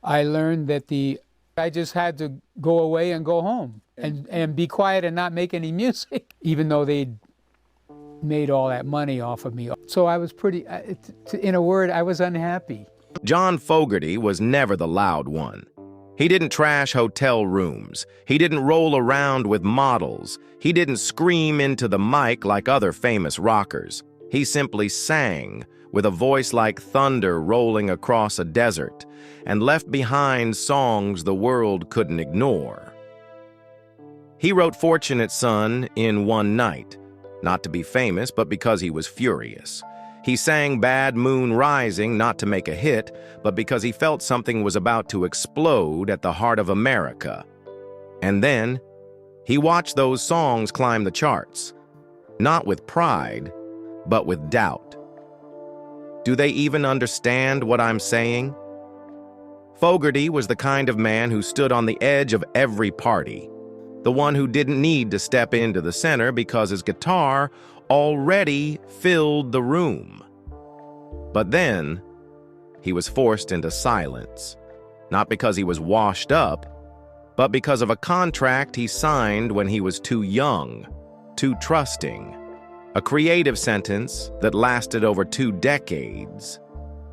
I learned that I just had to go away and go home and be quiet and not make any music, even though they'd made all that money off of me. So I was in a word, I was unhappy. John Fogerty was never the loud one. He didn't trash hotel rooms. He didn't roll around with models. He didn't scream into the mic like other famous rockers. He simply sang, with a voice like thunder rolling across a desert, and left behind songs the world couldn't ignore. He wrote Fortunate Son in one night, not to be famous, but because he was furious. He sang Bad Moon Rising not to make a hit, but because he felt something was about to explode at the heart of America. And then, he watched those songs climb the charts, not with pride, but with doubt. Do they even understand what I'm saying? Fogerty was the kind of man who stood on the edge of every party, the one who didn't need to step into the center because his guitar already filled the room. But then, he was forced into silence, not because he was washed up, but because of a contract he signed when he was too young, too trusting, a creative sentence that lasted over 2 decades,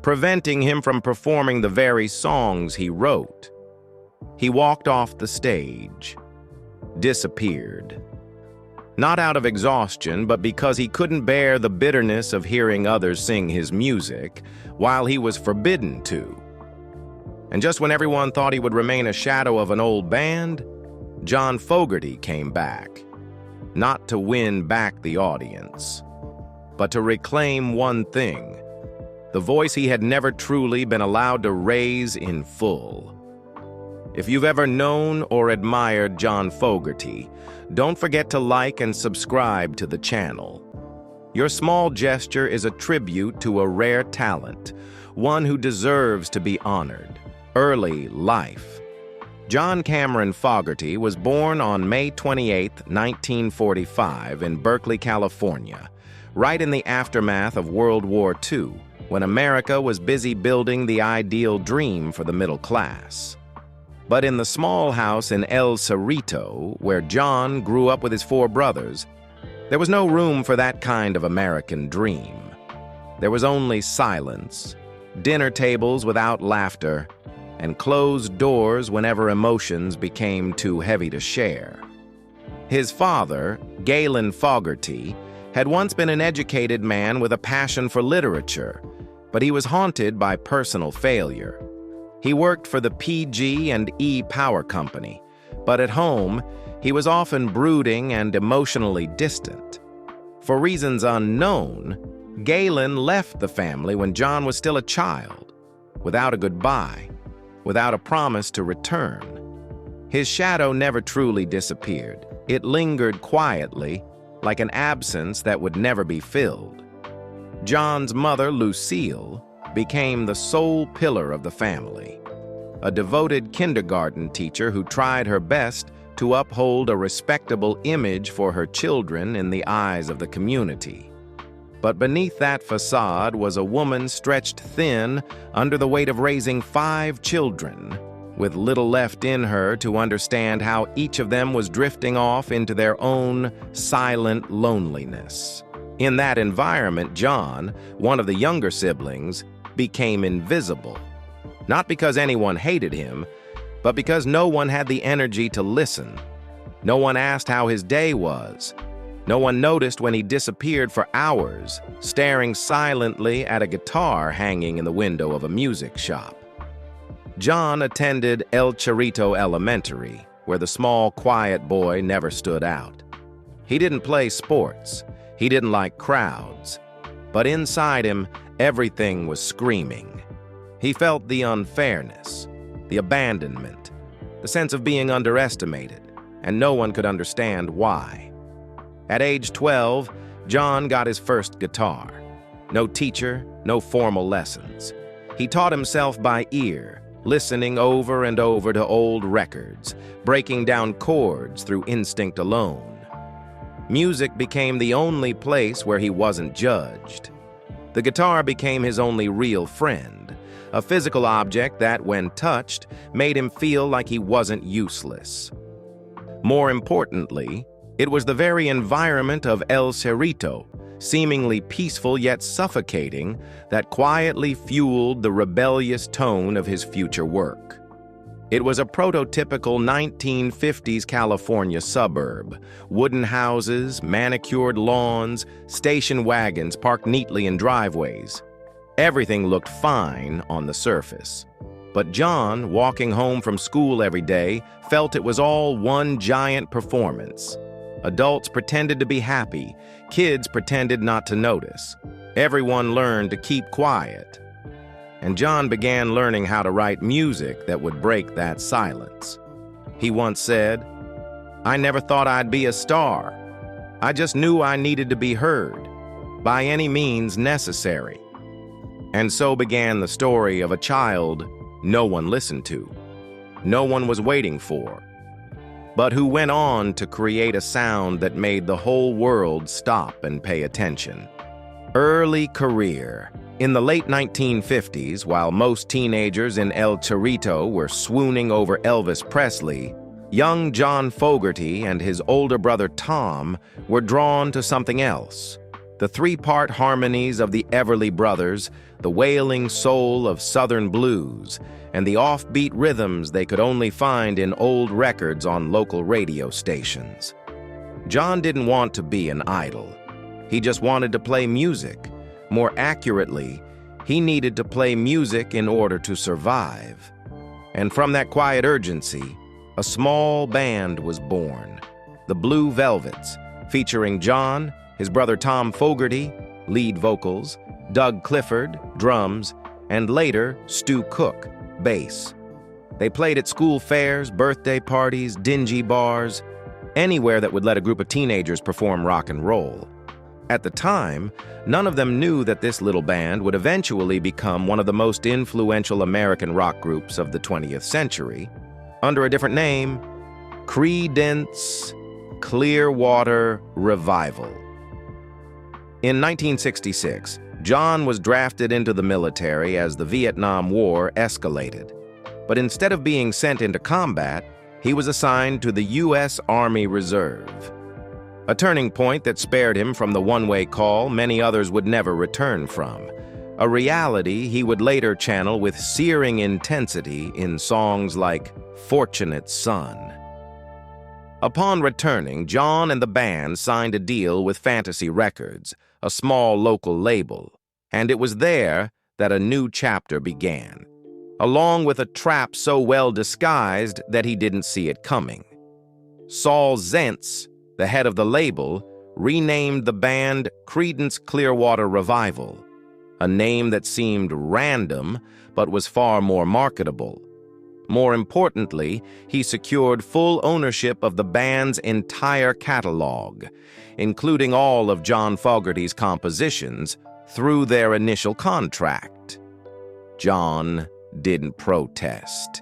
preventing him from performing the very songs he wrote. He walked off the stage, disappeared. Not out of exhaustion, but because he couldn't bear the bitterness of hearing others sing his music while he was forbidden to. And just when everyone thought he would remain a shadow of an old band, John Fogerty came back, not to win back the audience, but to reclaim one thing, the voice he had never truly been allowed to raise in full. If you've ever known or admired John Fogerty, don't forget to like and subscribe to the channel. Your small gesture is a tribute to a rare talent, one who deserves to be honored. Early life. John Cameron Fogerty was born on May 28, 1945 in Berkeley, California, right in the aftermath of World War II, when America was busy building the ideal dream for the middle class. But in the small house in El Cerrito, where John grew up with his 4 brothers, there was no room for that kind of American dream. There was only silence, dinner tables without laughter, and closed doors whenever emotions became too heavy to share. His father, Galen Fogerty, had once been an educated man with a passion for literature, but he was haunted by personal failure. He worked for the PG&E Power Company, but at home, he was often brooding and emotionally distant. For reasons unknown, Galen left the family when John was still a child, without a goodbye, without a promise to return. His shadow never truly disappeared. It lingered quietly, like an absence that would never be filled. John's mother, Lucille, became the sole pillar of the family, a devoted kindergarten teacher who tried her best to uphold a respectable image for her children in the eyes of the community. But beneath that facade was a woman stretched thin under the weight of raising 5 children, with little left in her to understand how each of them was drifting off into their own silent loneliness. In that environment, John, one of the younger siblings, became invisible. Not because anyone hated him, but because no one had the energy to listen. No one asked how his day was. No one noticed when he disappeared for hours, staring silently at a guitar hanging in the window of a music shop. John attended El Cerrito Elementary, where the small, quiet boy never stood out. He didn't play sports. He didn't like crowds. But inside him, everything was screaming. He felt the unfairness, the abandonment, the sense of being underestimated, and no one could understand why. At age 12, John got his first guitar. No teacher, no formal lessons. He taught himself by ear, listening over and over to old records, breaking down chords through instinct alone. Music became the only place where he wasn't judged. The guitar became his only real friend, a physical object that, when touched, made him feel like he wasn't useless. More importantly, it was the very environment of El Cerrito, seemingly peaceful yet suffocating, that quietly fueled the rebellious tone of his future work. It was a prototypical 1950s California suburb. Wooden houses, manicured lawns, station wagons parked neatly in driveways. Everything looked fine on the surface. But John, walking home from school every day, felt it was all one giant performance. Adults pretended to be happy. Kids pretended not to notice. Everyone learned to keep quiet. And John began learning how to write music that would break that silence. He once said, "I never thought I'd be a star. I just knew I needed to be heard, by any means necessary." And so began the story of a child no one listened to, no one was waiting for, but who went on to create a sound that made the whole world stop and pay attention. Early career. In the late 1950s, while most teenagers in El Cerrito were swooning over Elvis Presley, young John Fogerty and his older brother Tom were drawn to something else. The three-part harmonies of the Everly Brothers, the wailing soul of Southern blues, and the offbeat rhythms they could only find in old records on local radio stations. John didn't want to be an idol. He just wanted to play music. More accurately, he needed to play music in order to survive. And from that quiet urgency, a small band was born, the Blue Velvets, featuring John, his brother Tom Fogerty, lead vocals, Doug Clifford, drums, and later Stu Cook, bass. They played at school fairs, birthday parties, dingy bars, anywhere that would let a group of teenagers perform rock and roll. At the time, none of them knew that this little band would eventually become one of the most influential American rock groups of the 20th century, under a different name, Creedence Clearwater Revival. In 1966, John was drafted into the military as the Vietnam War escalated. But instead of being sent into combat, he was assigned to the U.S. Army Reserve. A turning point that spared him from the one-way call many others would never return from. A reality he would later channel with searing intensity in songs like Fortunate Son. Upon returning, John and the band signed a deal with Fantasy Records, a small local label, and it was there that a new chapter began, along with a trap so well disguised that he didn't see it coming. Saul Zentz, the head of the label, renamed the band Creedence Clearwater Revival, a name that seemed random but was far more marketable. More importantly, he secured full ownership of the band's entire catalog, including all of John Fogerty's compositions, through their initial contract. John didn't protest.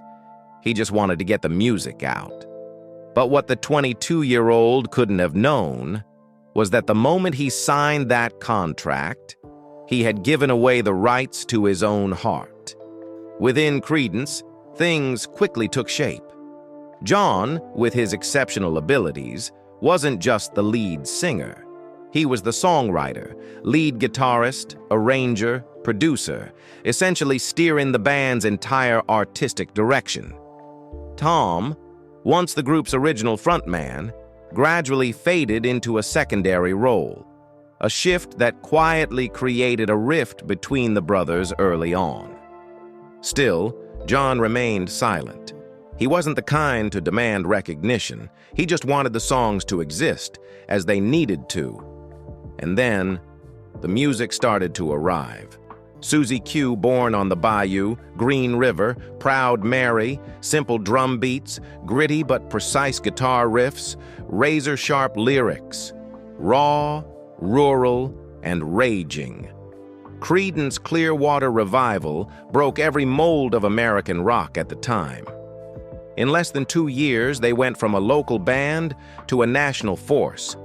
He just wanted to get the music out. But what the 22-year-old couldn't have known was that the moment he signed that contract, he had given away the rights to his own heart. Within Creedence, things quickly took shape. John, with his exceptional abilities, wasn't just the lead singer. He was the songwriter, lead guitarist, arranger, producer, essentially steering the band's entire artistic direction. Tom, once the group's original frontman, gradually faded into a secondary role, a shift that quietly created a rift between the brothers early on. Still, John remained silent. He wasn't the kind to demand recognition. He just wanted the songs to exist, as they needed to. And then, the music started to arrive. Susie Q, Born on the Bayou, Green River, Proud Mary, simple drum beats, gritty but precise guitar riffs, razor-sharp lyrics, raw, rural, and raging. Creedence Clearwater Revival broke every mold of American rock at the time. In less than 2 years, they went from a local band to a national force.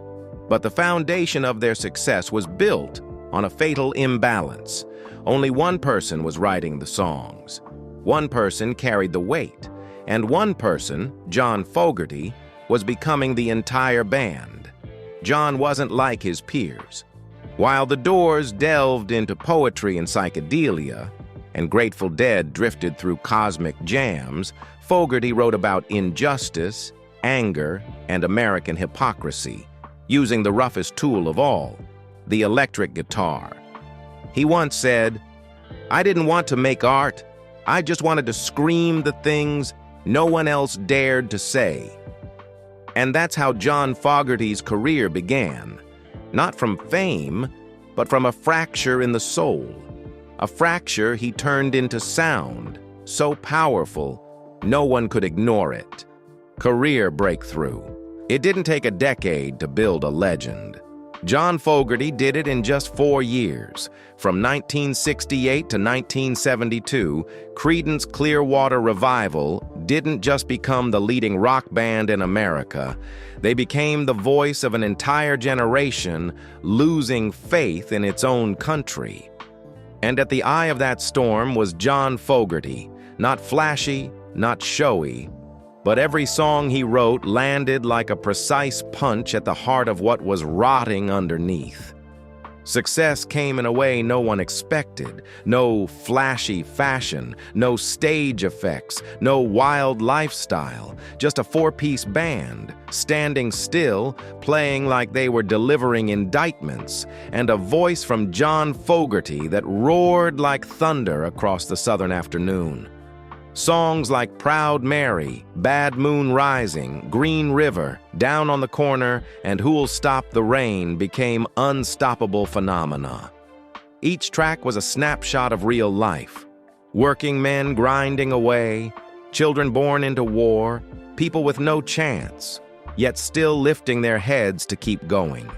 But the foundation of their success was built on a fatal imbalance. Only one person was writing the songs. One person carried the weight, and one person, John Fogerty, was becoming the entire band. John wasn't like his peers. While the Doors delved into poetry and psychedelia, and Grateful Dead drifted through cosmic jams, Fogerty wrote about injustice, anger, and American hypocrisy, using the roughest tool of all, the electric guitar. He once said, "I didn't want to make art. I just wanted to scream the things no one else dared to say." And that's how John Fogerty's career began, not from fame, but from a fracture in the soul. A fracture he turned into sound, so powerful, no one could ignore it. Career breakthrough. It didn't take a decade to build a legend. John Fogerty did it in just 4 years. From 1968 to 1972, Creedence Clearwater Revival didn't just become the leading rock band in America. They became the voice of an entire generation losing faith in its own country. And at the eye of that storm was John Fogerty, not flashy, not showy, but every song he wrote landed like a precise punch at the heart of what was rotting underneath. Success came in a way no one expected. No flashy fashion, no stage effects, no wild lifestyle, just a 4-piece band, standing still, playing like they were delivering indictments, and a voice from John Fogerty that roared like thunder across the southern afternoon. Songs like Proud Mary, Bad Moon Rising, Green River, Down on the Corner, and Who'll Stop the Rain became unstoppable phenomena. Each track was a snapshot of real life. Working men grinding away, children born into war, people with no chance, yet still lifting their heads to keep going.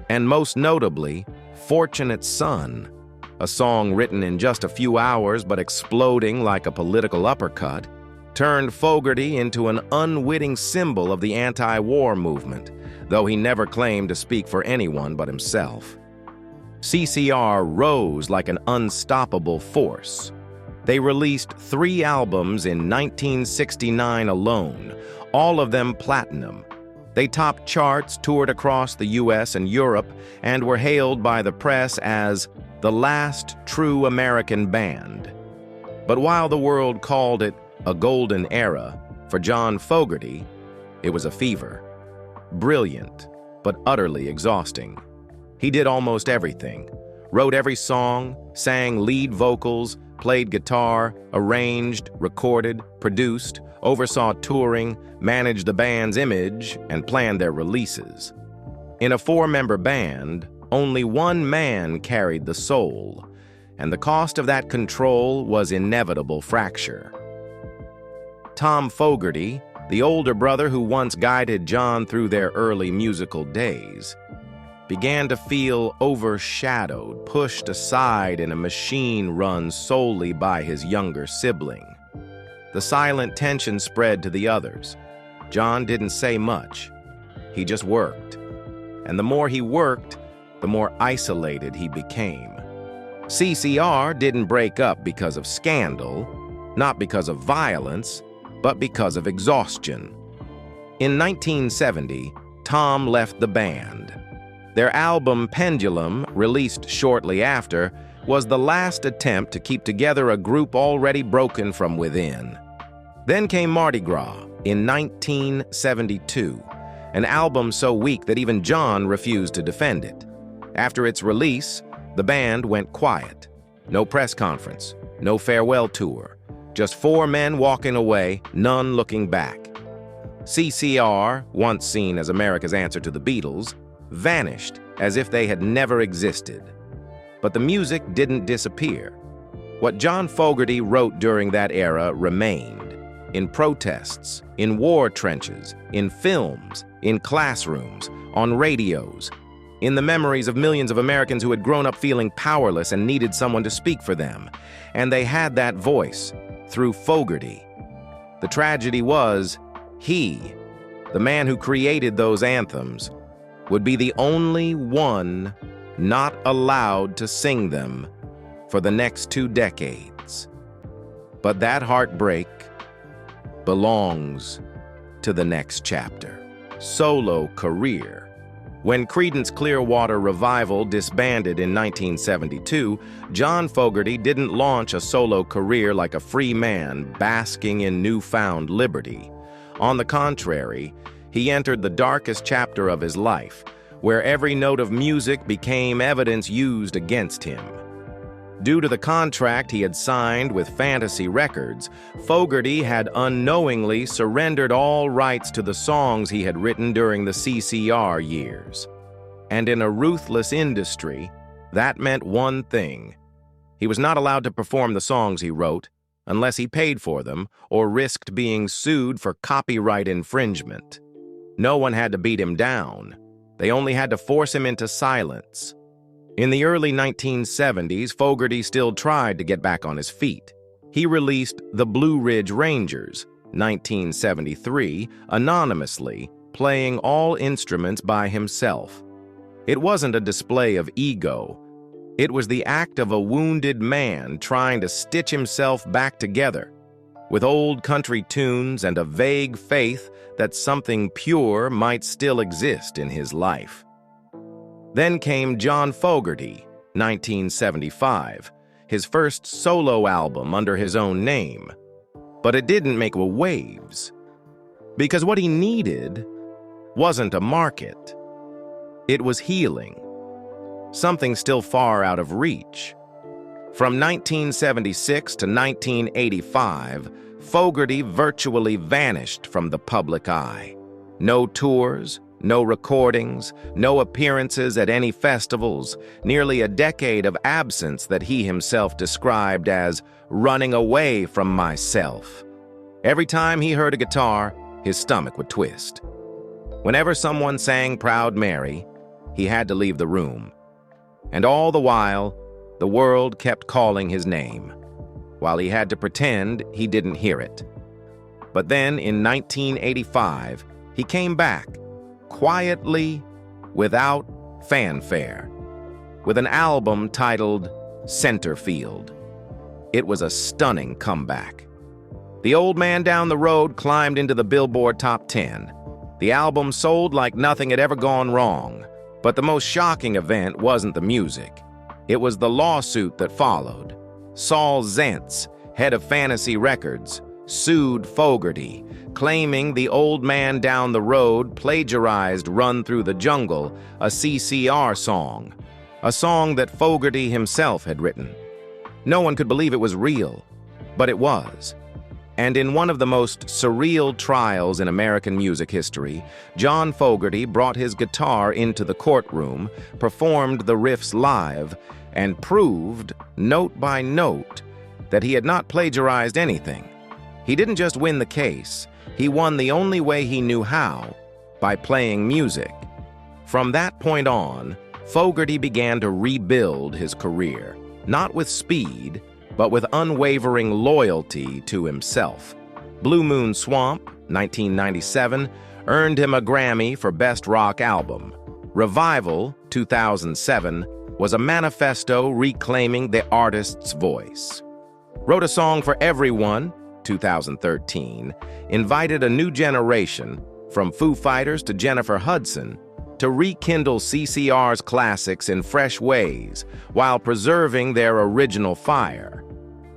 And most notably, Fortunate Son, a song written in just a few hours but exploding like a political uppercut, turned Fogerty into an unwitting symbol of the anti-war movement, though he never claimed to speak for anyone but himself. CCR rose like an unstoppable force. They released 3 albums in 1969 alone, all of them platinum. They topped charts, toured across the US and Europe, and were hailed by the press as the last true American band. But while the world called it a golden era, for John Fogerty, it was a fever. Brilliant, but utterly exhausting. He did almost everything. Wrote every song, sang lead vocals, played guitar, arranged, recorded, produced, oversaw touring, managed the band's image, and planned their releases. In a 4-member band, only one man carried the soul, and the cost of that control was inevitable fracture. Tom Fogerty, the older brother who once guided John through their early musical days, began to feel overshadowed, pushed aside in a machine run solely by his younger sibling. The silent tension spread to the others. John didn't say much. He just worked. And the more he worked, the more isolated he became. CCR didn't break up because of scandal, not because of violence, but because of exhaustion. In 1970, Tom left the band. Their album Pendulum, released shortly after, was the last attempt to keep together a group already broken from within. Then came Mardi Gras in 1972, an album so weak that even John refused to defend it. After its release, the band went quiet. No press conference, no farewell tour, just 4 men walking away, none looking back. CCR, once seen as America's answer to the Beatles, vanished as if they had never existed. But the music didn't disappear. What John Fogerty wrote during that era remained, in protests, in war trenches, in films, in classrooms, on radios, in the memories of millions of Americans who had grown up feeling powerless and needed someone to speak for them. And they had that voice, through Fogerty. The tragedy was, he, the man who created those anthems, would be the only one not allowed to sing them for the next 2 decades. But that heartbreak belongs to the next chapter. Solo career. When Creedence Clearwater Revival disbanded in 1972, John Fogerty didn't launch a solo career like a free man basking in newfound liberty. On the contrary, he entered the darkest chapter of his life, where every note of music became evidence used against him. Due to the contract he had signed with Fantasy Records, Fogerty had unknowingly surrendered all rights to the songs he had written during the CCR years. And in a ruthless industry, that meant one thing. He was not allowed to perform the songs he wrote unless he paid for them or risked being sued for copyright infringement. No one had to beat him down. They only had to force him into silence. In the early 1970s, Fogerty still tried to get back on his feet. He released The Blue Ridge Rangers, 1973, anonymously, playing all instruments by himself. It wasn't a display of ego. It was the act of a wounded man trying to stitch himself back together, with old country tunes and a vague faith that something pure might still exist in his life. Then came John Fogerty, 1975, his first solo album under his own name. But it didn't make waves, because what he needed wasn't a market. It was healing, something still far out of reach. From 1976 to 1985, Fogerty virtually vanished from the public eye. No tours, no recordings, no appearances at any festivals, nearly a decade of absence that he himself described as running away from myself. Every time he heard a guitar, his stomach would twist. Whenever someone sang Proud Mary, he had to leave the room. And all the while, the world kept calling his name, while he had to pretend he didn't hear it. But then, in 1985, he came back, quietly, without fanfare, with an album titled Centerfield. It was a stunning comeback. The Old Man Down the Road climbed into the Billboard Top 10. The album sold like nothing had ever gone wrong. But the most shocking event wasn't the music. It was the lawsuit that followed. Saul Zaentz, head of Fantasy Records, sued Fogerty, claiming The Old Man Down the Road plagiarized Run Through the Jungle, a CCR song, a song that Fogerty himself had written. No one could believe it was real, but it was. And in one of the most surreal trials in American music history, John Fogerty brought his guitar into the courtroom, performed the riffs live, and proved, note by note, that he had not plagiarized anything. He didn't just win the case, he won the only way he knew how, by playing music. From that point on, Fogerty began to rebuild his career, not with speed, but with unwavering loyalty to himself. Blue Moon Swamp, 1997, earned him a Grammy for Best Rock Album. Revival, 2007, was a manifesto reclaiming the artist's voice. Wrote a Song for Everyone, 2013, invited a new generation, from Foo Fighters to Jennifer Hudson, to rekindle CCR's classics in fresh ways while preserving their original fire.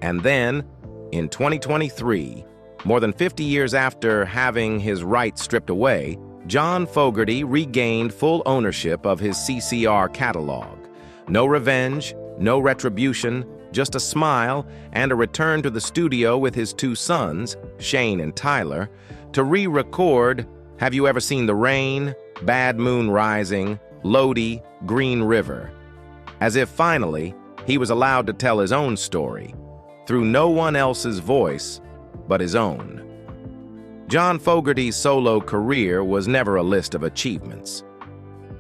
And then, in 2023, more than 50 years after having his rights stripped away, John Fogerty regained full ownership of his CCR catalog. No revenge, no retribution, just a smile and a return to the studio with his 2 sons, Shane and Tyler, to re-record Have You Ever Seen the Rain, Bad Moon Rising, Lodi, Green River. As if finally, he was allowed to tell his own story, through no one else's voice but his own. John Fogerty's solo career was never a list of achievements.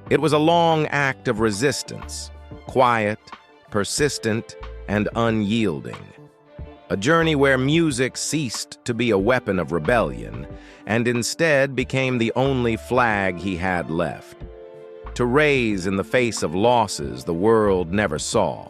It was a long act of resistance, quiet, persistent, and unyielding. A journey where music ceased to be a weapon of rebellion and instead became the only flag he had left. to raise in the face of losses the world never saw.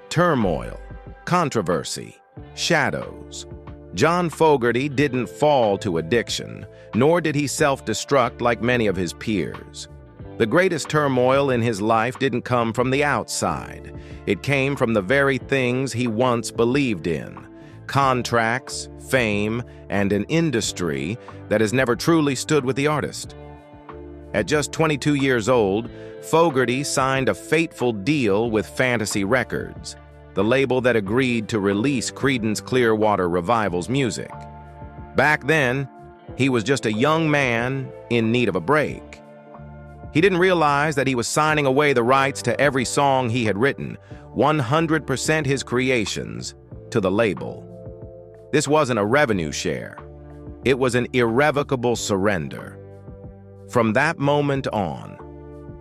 Turmoil, controversy, shadows. John Fogerty didn't fall to addiction, nor did he self-destruct like many of his peers. The greatest turmoil in his life didn't come from the outside. It came from the very things he once believed in: contracts, fame, and an industry that has never truly stood with the artist. At just 22 years old, Fogerty signed a fateful deal with Fantasy Records, the label that agreed to release Creedence Clearwater Revival's music. Back then, he was just a young man in need of a break. He didn't realize that he was signing away the rights to every song he had written, 100% his creations, to the label. This wasn't a revenue share. It was an irrevocable surrender. From that moment on,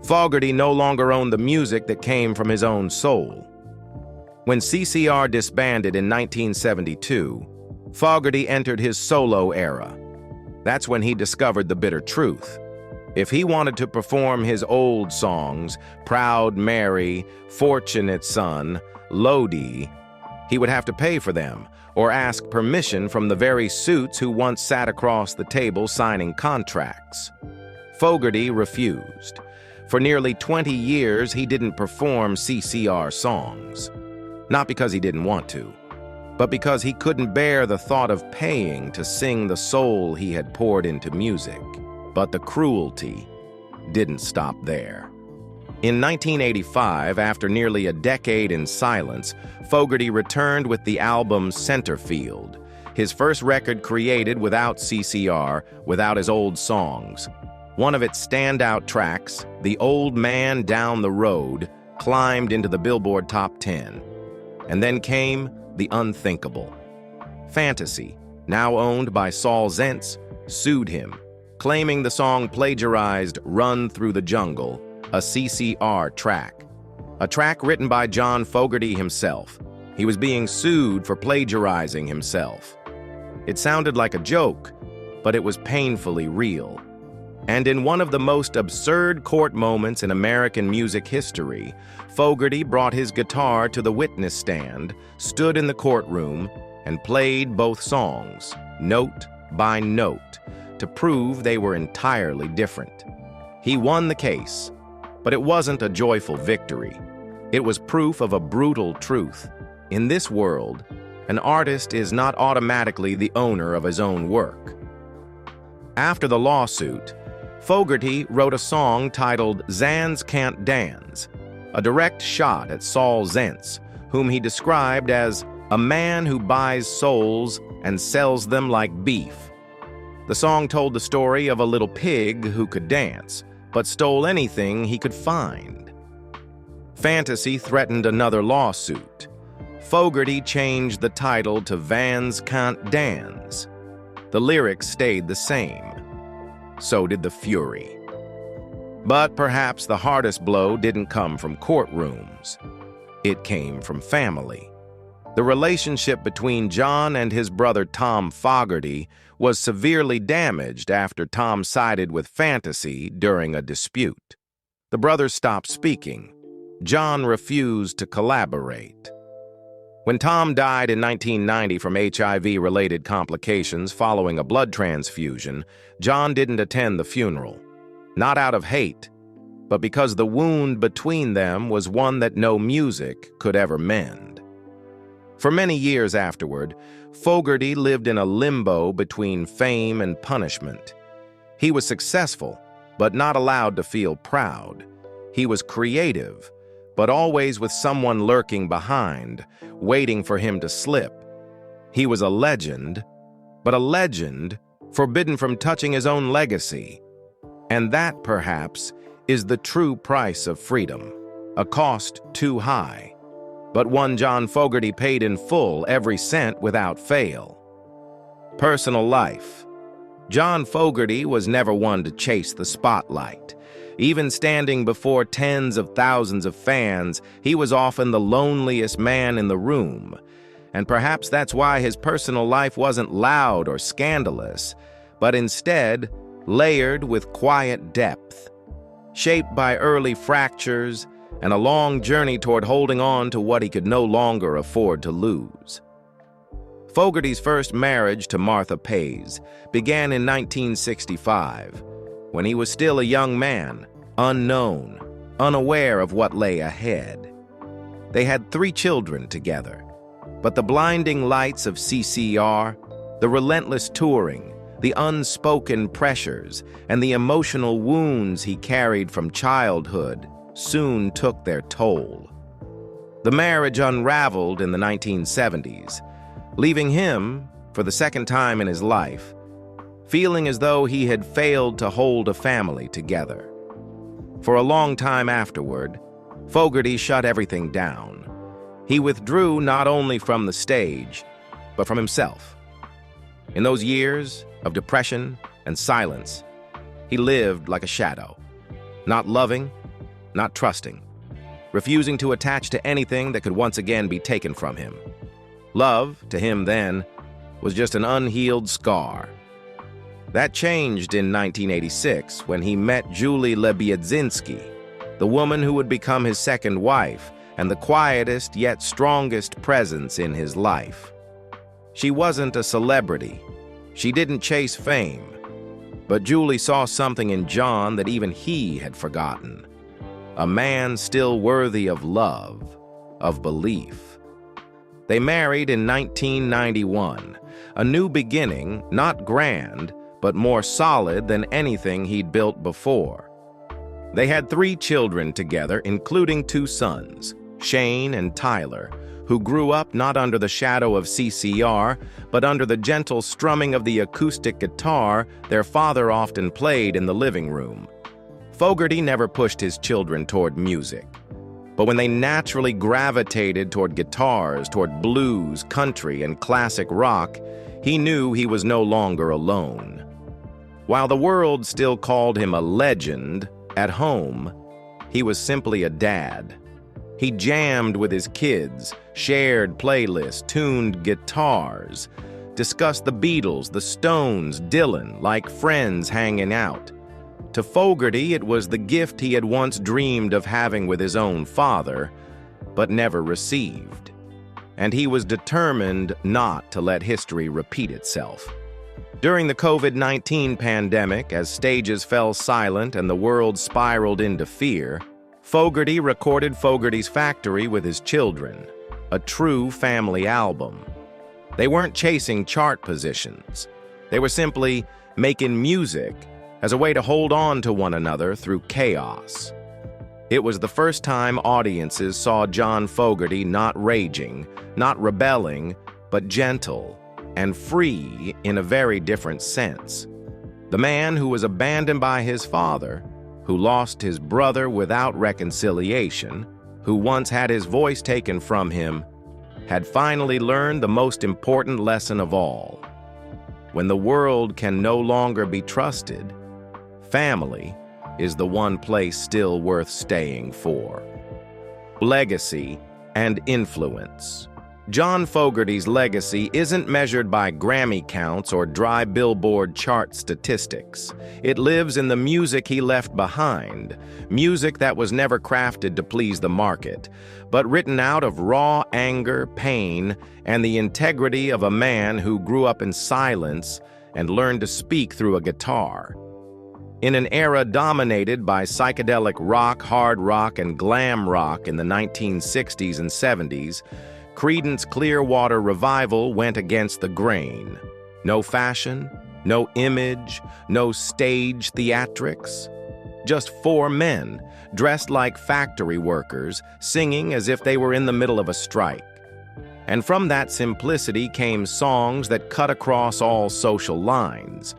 Fogerty no longer owned the music that came from his own soul. When CCR disbanded in 1972, Fogerty entered his solo era. That's when he discovered the bitter truth. If he wanted to perform his old songs, Proud Mary, Fortunate Son, Lodi, he would have to pay for them or ask permission from the very suits who once sat across the table signing contracts. Fogerty refused. For nearly 20 years, he didn't perform CCR songs. Not because he didn't want to, but because he couldn't bear the thought of paying to sing the soul he had poured into music. But the cruelty didn't stop there. In 1985, after nearly a decade in silence, Fogerty returned with the album Centerfield, his first record created without CCR, without his old songs. One of its standout tracks, The Old Man Down the Road, climbed into the Billboard Top 10. And then came the unthinkable. Fantasy, now owned by Saul Zaentz, sued him, claiming the song plagiarized Run Through the Jungle, a CCR track. A track written by John Fogerty himself. He was being sued for plagiarizing himself. It sounded like a joke, but it was painfully real. And in one of the most absurd court moments in American music history, Fogerty brought his guitar to the witness stand, stood in the courtroom, and played both songs, note by note, to prove they were entirely different. He won the case, but it wasn't a joyful victory. It was proof of a brutal truth. In this world, an artist is not automatically the owner of his own work. After the lawsuit, Fogerty wrote a song titled Zans Can't Dance, a direct shot at Saul Zaentz, whom he described as a man who buys souls and sells them like beef. The song told the story of a little pig who could dance, but stole anything he could find. Fantasy threatened another lawsuit. Fogerty changed the title to Vans Can't Dance. The lyrics stayed the same. So did the fury. But perhaps the hardest blow didn't come from courtrooms. It came from family. The relationship between John and his brother Tom Fogerty was severely damaged after Tom sided with Fantasy during a dispute. The brothers stopped speaking. John refused to collaborate. When Tom died in 1990 from HIV-related complications following a blood transfusion, John didn't attend the funeral. Not out of hate, but because the wound between them was one that no music could ever mend. For many years afterward, Fogerty lived in a limbo between fame and punishment. He was successful, but not allowed to feel proud. He was creative, but always with someone lurking behind, waiting for him to slip. He was a legend, but a legend forbidden from touching his own legacy. And that, perhaps, is the true price of freedom, a cost too high, but one John Fogerty paid in full, every cent without fail. Personal life. John Fogerty was never one to chase the spotlight. Even standing before tens of thousands of fans, he was often the loneliest man in the room. And perhaps that's why his personal life wasn't loud or scandalous, but instead layered with quiet depth. shaped by early fractures and a long journey toward holding on to what he could no longer afford to lose. Fogerty's first marriage to Martha Pays began in 1965, when he was still a young man, unknown, unaware of what lay ahead. They had 3 children together, but the blinding lights of CCR, the relentless touring, the unspoken pressures, and the emotional wounds he carried from childhood soon took their toll. The marriage unraveled in the 1970s, leaving him, for the second time in his life, feeling as though he had failed to hold a family together. For a long time afterward, Fogerty shut everything down. He withdrew not only from the stage, but from himself. In those years of depression and silence, he lived like a shadow, not loving, not trusting, refusing to attach to anything that could once again be taken from him. Love, to him then, was just an unhealed scar. That changed in 1986 when he met Julie Lebiedzinski, the woman who would become his second wife and the quietest yet strongest presence in his life. She wasn't a celebrity. She didn't chase fame. But Julie saw something in John that even he had forgotten. A man still worthy of love, of belief. They married in 1991, a new beginning, not grand, but more solid than anything he'd built before. They had 3 children together, including 2 sons, Shane and Tyler, who grew up not under the shadow of CCR, but under the gentle strumming of the acoustic guitar their father often played in the living room. Fogerty never pushed his children toward music. But when they naturally gravitated toward guitars, toward blues, country, and classic rock, he knew he was no longer alone. While the world still called him a legend, at home, he was simply a dad. He jammed with his kids, shared playlists, tuned guitars, discussed the Beatles, the Stones, Dylan, like friends hanging out. To Fogerty, it was the gift he had once dreamed of having with his own father, but never received. And he was determined not to let history repeat itself. During the COVID-19 pandemic, as stages fell silent and the world spiraled into fear, Fogerty recorded Fogerty's Factory with his children, a true family album. They weren't chasing chart positions. They were simply making music as a way to hold on to one another through chaos. It was the first time audiences saw John Fogerty not raging, not rebelling, but gentle and free in a very different sense. The man who was abandoned by his father, who lost his brother without reconciliation, who once had his voice taken from him, had finally learned the most important lesson of all. When the world can no longer be trusted, family is the one place still worth staying for. Legacy and influence. John Fogerty's legacy isn't measured by Grammy counts or dry Billboard chart statistics. It lives in the music he left behind, music that was never crafted to please the market, but written out of raw anger, pain, and the integrity of a man who grew up in silence and learned to speak through a guitar. In an era dominated by psychedelic rock, hard rock, and glam rock in the 1960s and 70s, Creedence Clearwater Revival went against the grain. No fashion, no image, no stage theatrics. Just 4 men, dressed like factory workers, singing as if they were in the middle of a strike. And from that simplicity came songs that cut across all social lines,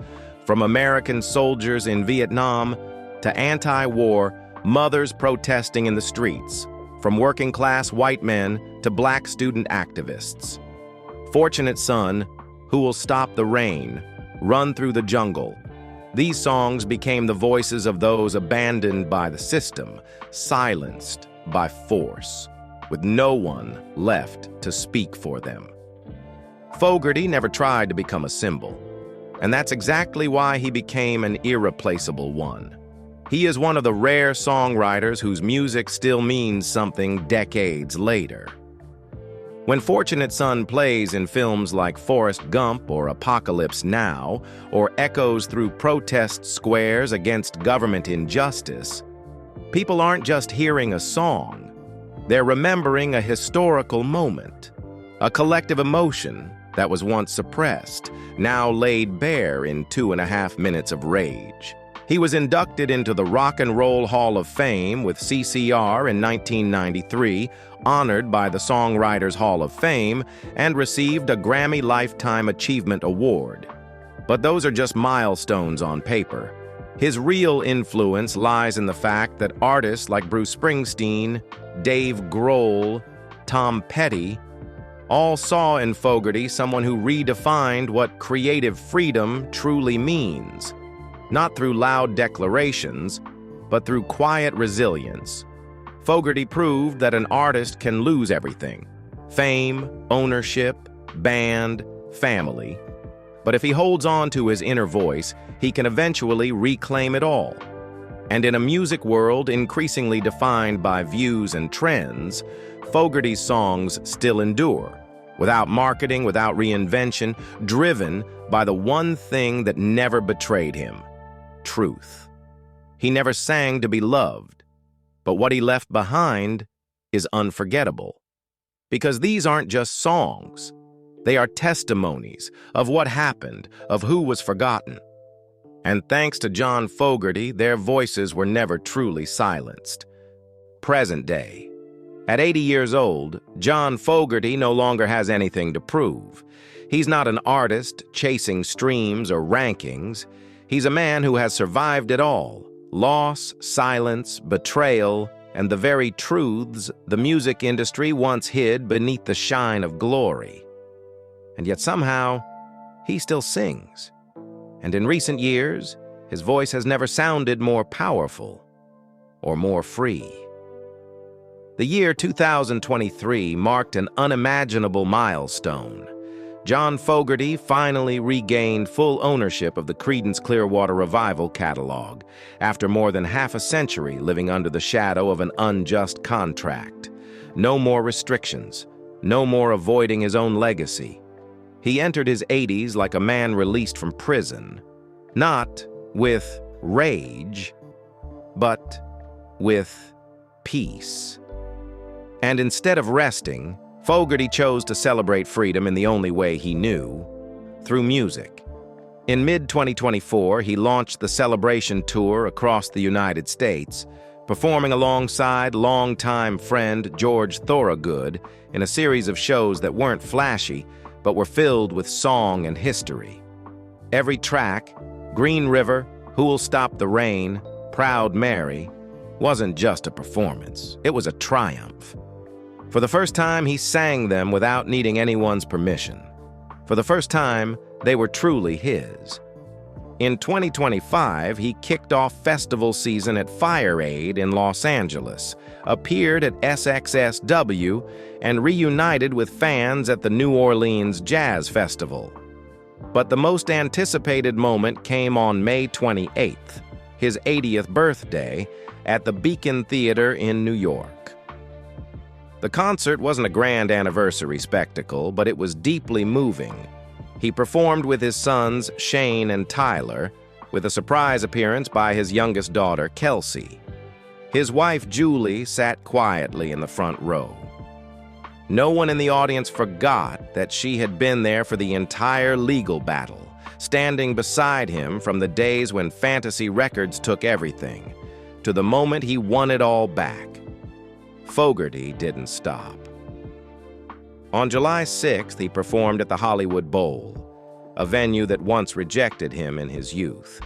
from American soldiers in Vietnam to anti-war mothers protesting in the streets, from working-class white men to black student activists. Fortunate Son, Who Will Stop the Rain, Run Through the Jungle. These songs became the voices of those abandoned by the system, silenced by force, with no one left to speak for them. Fogerty never tried to become a symbol, and that's exactly why he became an irreplaceable one. He is one of the rare songwriters whose music still means something decades later. When Fortunate Son plays in films like Forrest Gump or Apocalypse Now, or echoes through protest squares against government injustice, people aren't just hearing a song. They're remembering a historical moment, a collective emotion that was once suppressed, now laid bare in 2.5 minutes of rage. He was inducted into the Rock and Roll Hall of Fame with CCR in 1993, honored by the Songwriters Hall of Fame, and received a Grammy Lifetime Achievement Award. But those are just milestones on paper. His real influence lies in the fact that artists like Bruce Springsteen, Dave Grohl, Tom Petty, all saw in Fogerty someone who redefined what creative freedom truly means. Not through loud declarations, but through quiet resilience. Fogerty proved that an artist can lose everything: fame, ownership, band, family. But if he holds on to his inner voice, he can eventually reclaim it all. And in a music world increasingly defined by views and trends, Fogerty's songs still endure, without marketing, without reinvention, driven by the one thing that never betrayed him: truth. He never sang to be loved, but what he left behind is unforgettable. Because these aren't just songs. They are testimonies of what happened, of who was forgotten. And thanks to John Fogerty, their voices were never truly silenced. Present day. At 80 years old, John Fogerty no longer has anything to prove. He's not an artist chasing streams or rankings. He's a man who has survived it all: loss, silence, betrayal, and the very truths the music industry once hid beneath the shine of glory. And yet somehow, he still sings. And in recent years, his voice has never sounded more powerful or more free. The year 2023 marked an unimaginable milestone. John Fogerty finally regained full ownership of the Creedence Clearwater Revival catalog after more than half a century living under the shadow of an unjust contract. No more restrictions, no more avoiding his own legacy. He entered his 80s like a man released from prison, not with rage, but with peace. And instead of resting, Fogerty chose to celebrate freedom in the only way he knew: through music. In mid-2024, he launched the Celebration Tour across the United States, performing alongside longtime friend George Thorogood in a series of shows that weren't flashy, but were filled with song and history. Every track, Green River, Who'll Stop the Rain, Proud Mary, wasn't just a performance, it was a triumph. For the first time, he sang them without needing anyone's permission. For the first time, they were truly his. In 2025, he kicked off festival season at Fire Aid in Los Angeles, appeared at SXSW, and reunited with fans at the New Orleans Jazz Festival. But the most anticipated moment came on May 28th, his 80th birthday, at the Beacon Theater in New York. The concert wasn't a grand anniversary spectacle, but it was deeply moving. He performed with his sons, Shane and Tyler, with a surprise appearance by his youngest daughter, Kelsey. His wife, Julie, sat quietly in the front row. No one in the audience forgot that she had been there for the entire legal battle, standing beside him from the days when Fantasy Records took everything, to the moment he won it all back. Fogerty didn't stop. On July 6th, he performed at the Hollywood Bowl, a venue that once rejected him in his youth.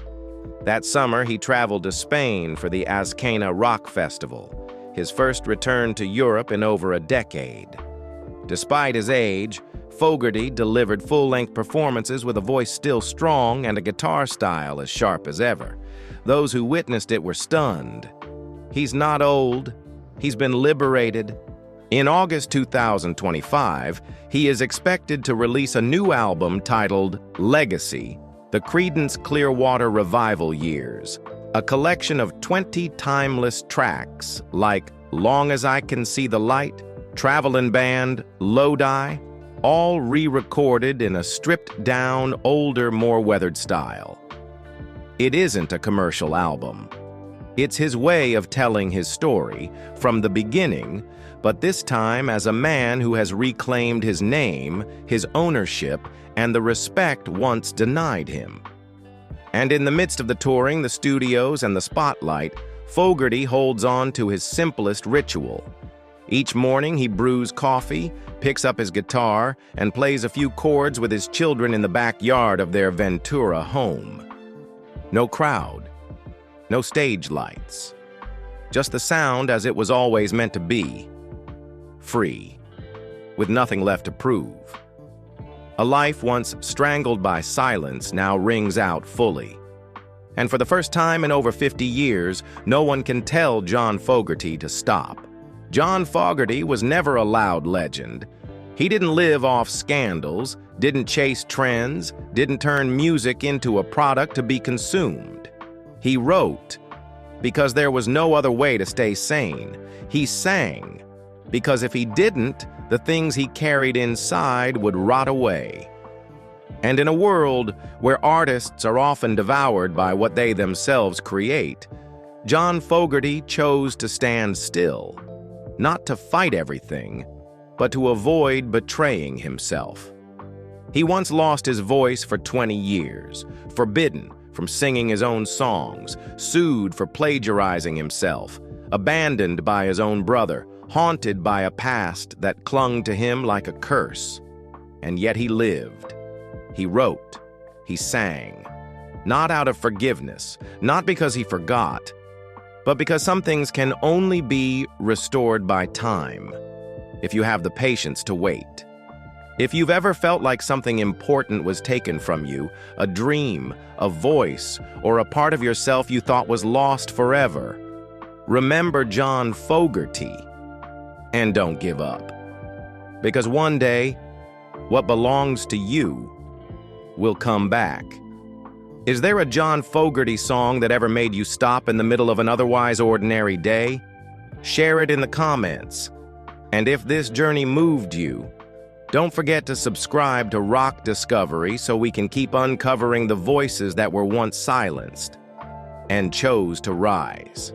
That summer, he traveled to Spain for the Azkena Rock Festival, his first return to Europe in over a decade. Despite his age, Fogerty delivered full-length performances with a voice still strong and a guitar style as sharp as ever. Those who witnessed it were stunned. He's not old. He's been liberated. In August 2025, he is expected to release a new album titled Legacy, The Creedence Clearwater Revival Years, A collection of 20 timeless tracks like Long as I Can See the Light, Travelin' Band, Lodi, all re-recorded in a stripped-down, older, more weathered style. It isn't a commercial album. It's his way of telling his story from the beginning, but this time as a man who has reclaimed his name, his ownership, and the respect once denied him. And in the midst of the touring, the studios, and the spotlight, Fogerty holds on to his simplest ritual. Each morning he brews coffee, picks up his guitar, and plays a few chords with his children in the backyard of their Ventura home. No crowd, no stage lights, just the sound as it was always meant to be. Free, with nothing left to prove. A life once strangled by silence now rings out fully. And for the first time in over 50 years, no one can tell John Fogerty to stop. John Fogerty was never a loud legend. He didn't live off scandals, didn't chase trends, didn't turn music into a product to be consumed. He wrote because there was no other way to stay sane. He sang because if he didn't, the things he carried inside would rot away. And in a world where artists are often devoured by what they themselves create, John Fogerty chose to stand still, not to fight everything, but to avoid betraying himself. He once lost his voice for 20 years, forbidden from singing his own songs, sued for plagiarizing himself, abandoned by his own brother, haunted by a past that clung to him like a curse. And yet he lived. He wrote. He sang. Not out of forgiveness, not because he forgot, but because some things can only be restored by time, if you have the patience to wait. If you've ever felt like something important was taken from you, a dream, a voice, or a part of yourself you thought was lost forever, remember John Fogerty. And don't give up. Because one day, what belongs to you will come back. Is there a John Fogerty song that ever made you stop in the middle of an otherwise ordinary day? Share it in the comments. And if this journey moved you, don't forget to subscribe to Rock Discovery so we can keep uncovering the voices that were once silenced and chose to rise.